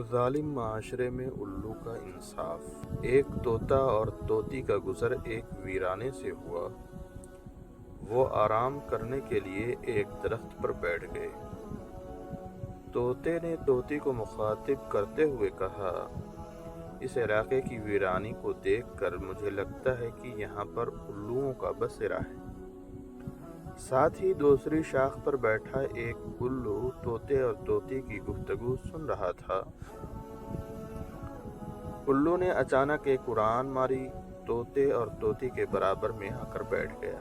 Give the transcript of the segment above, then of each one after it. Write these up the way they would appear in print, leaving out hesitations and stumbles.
ظالم معاشرے میں الو کا انصاف۔ ایک طوطا اور طوطی کا گزر ایک ویرانے سے ہوا۔ وہ آرام کرنے کے لیے ایک درخت پر بیٹھ گئے۔ طوطے نے طوطی کو مخاطب کرتے ہوئے کہا، اس علاقے کی ویرانی کو دیکھ کر مجھے لگتا ہے کہ یہاں پر الوؤں کا بسیرا ہے۔ ساتھ ہی دوسری شاخ پر بیٹھا ایک الو طوطے اور طوطی کی گفتگو سن رہا تھا۔ الو نے اچانک ایک اڑان ماری، طوطے اور طوطی کے برابر میں آ کر بیٹھ گیا۔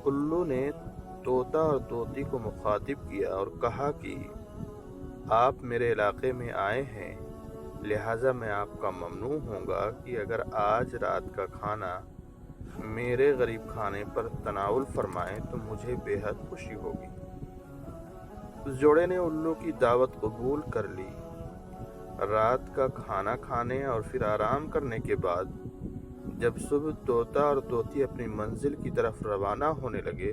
الو نے طوطا اور طوطی کو مخاطب کیا اور کہا کہ آپ میرے علاقے میں آئے ہیں، لہٰذا میں آپ کا ممنوع ہوں گا کہ اگر آج رات کا کھانا میرے غریب خانے پر تناول فرمائیں تو مجھے بے حد خوشی ہوگی۔ اس جوڑے نے الو کی دعوت قبول کر لی۔ رات کا کھانا کھانے اور پھر آرام کرنے کے بعد جب صبح طوطا اور طوطی اپنی منزل کی طرف روانہ ہونے لگے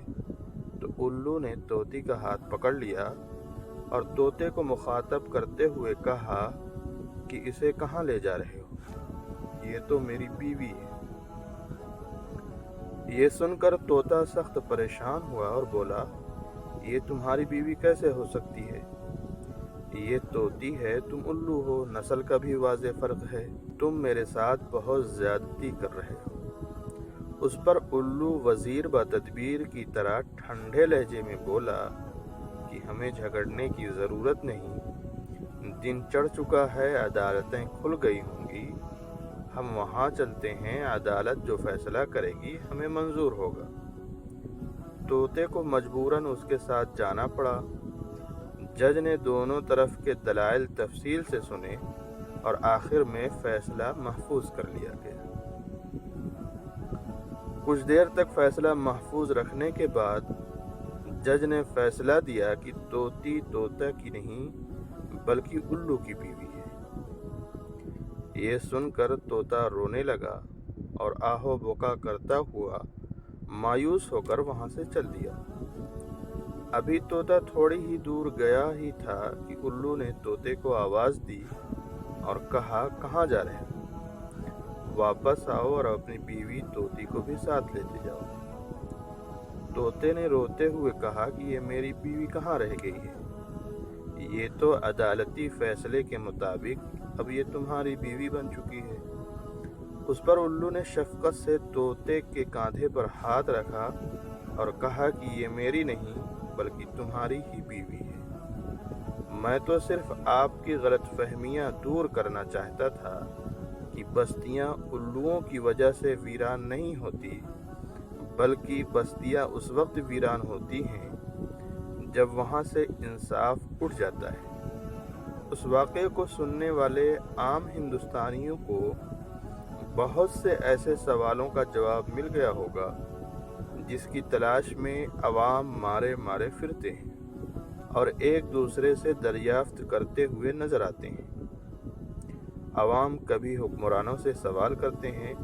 تو الو نے طوطی کا ہاتھ پکڑ لیا اور طوطے کو مخاطب کرتے ہوئے کہا کہ اسے کہاں لے جا رہے ہو؟ یہ تو میری بیوی ہے۔ یہ سن کر طوطا سخت پریشان ہوا اور بولا، یہ تمہاری بیوی کیسے ہو سکتی ہے؟ یہ طوطی ہے، تم الو ہو، نسل کا بھی واضح فرق ہے، تم میرے ساتھ بہت زیادتی کر رہے ہو۔ اس پر الو وزیر با تدبیر کی طرح ٹھنڈے لہجے میں بولا کہ ہمیں جھگڑنے کی ضرورت نہیں، دن چڑھ چکا ہے، عدالتیں کھل گئی ہوں گی، ہم وہاں چلتے ہیں، عدالت جو فیصلہ کرے گی ہمیں منظور ہوگا۔ طوطے کو مجبوراً اس کے ساتھ جانا پڑا۔ جج نے دونوں طرف کے دلائل تفصیل سے سنے اور آخر میں فیصلہ محفوظ کر لیا گیا۔ کچھ دیر تک فیصلہ محفوظ رکھنے کے بعد جج نے فیصلہ دیا کہ طوطی طوطا کی نہیں بلکہ الو کی بیوی ہے۔ یہ سن کر طوطا رونے لگا اور آہ و بکا کرتا ہوا مایوس ہو کر وہاں سے چل دیا۔ ابھی طوطا تھوڑی ہی دور گیا ہی تھا کہ الو نے طوطے کو آواز دی اور کہا، کہاں جا رہے ہو؟ واپس آؤ اور اپنی بیوی طوطی کو بھی ساتھ لیتے جاؤ۔ طوطے نے روتے ہوئے کہا کہ یہ میری بیوی کہاں رہ گئی ہے؟ یہ تو عدالتی فیصلے کے مطابق اب یہ تمہاری بیوی بن چکی ہے۔ اس پر الو نے شفقت سے طوطے کے کاندھے پر ہاتھ رکھا اور کہا کہ یہ میری نہیں بلکہ تمہاری ہی بیوی ہے۔ میں تو صرف آپ کی غلط فہمیاں دور کرنا چاہتا تھا کہ بستیاں الوؤں کی وجہ سے ویران نہیں ہوتی، بلکہ بستیاں اس وقت ویران ہوتی ہیں جب وہاں سے انصاف اٹھ جاتا ہے۔ اس واقعے کو سننے والے عام ہندوستانیوں کو بہت سے ایسے سوالوں کا جواب مل گیا ہوگا جس کی تلاش میں عوام مارے مارے پھرتے ہیں اور ایک دوسرے سے دریافت کرتے ہوئے نظر آتے ہیں۔ عوام کبھی حکمرانوں سے سوال کرتے ہیں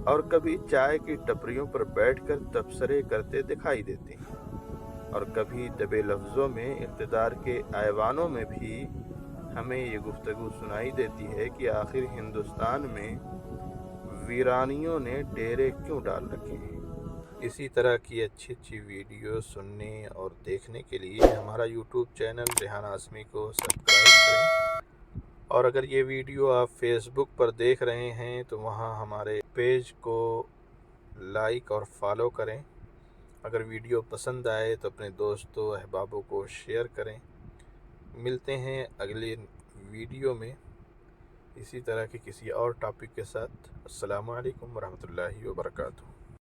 اور کبھی چائے کی ٹپریوں پر بیٹھ کر تبصرے کرتے دکھائی دیتے ہیں، اور کبھی دبے لفظوں میں اقتدار کے ایوانوں میں بھی ہمیں یہ گفتگو سنائی دیتی ہے کہ آخر ہندوستان میں ویرانیوں نے ڈیرے کیوں ڈال رکھے ہیں۔ اسی طرح کی اچھی اچھی ویڈیو سننے اور دیکھنے کے لیے ہمارا یوٹیوب چینل ریحان اعظمی کو سبسکرائب کریں، اور اگر یہ ویڈیو آپ فیس بک پر دیکھ رہے ہیں تو وہاں ہمارے پیج کو لائک اور فالو کریں۔ اگر ویڈیو پسند آئے تو اپنے دوستوں احبابوں کو شیئر کریں۔ ملتے ہیں اگلی ویڈیو میں اسی طرح کے کسی اور ٹاپک کے ساتھ۔ السلام علیکم ورحمۃ اللہ وبرکاتہ۔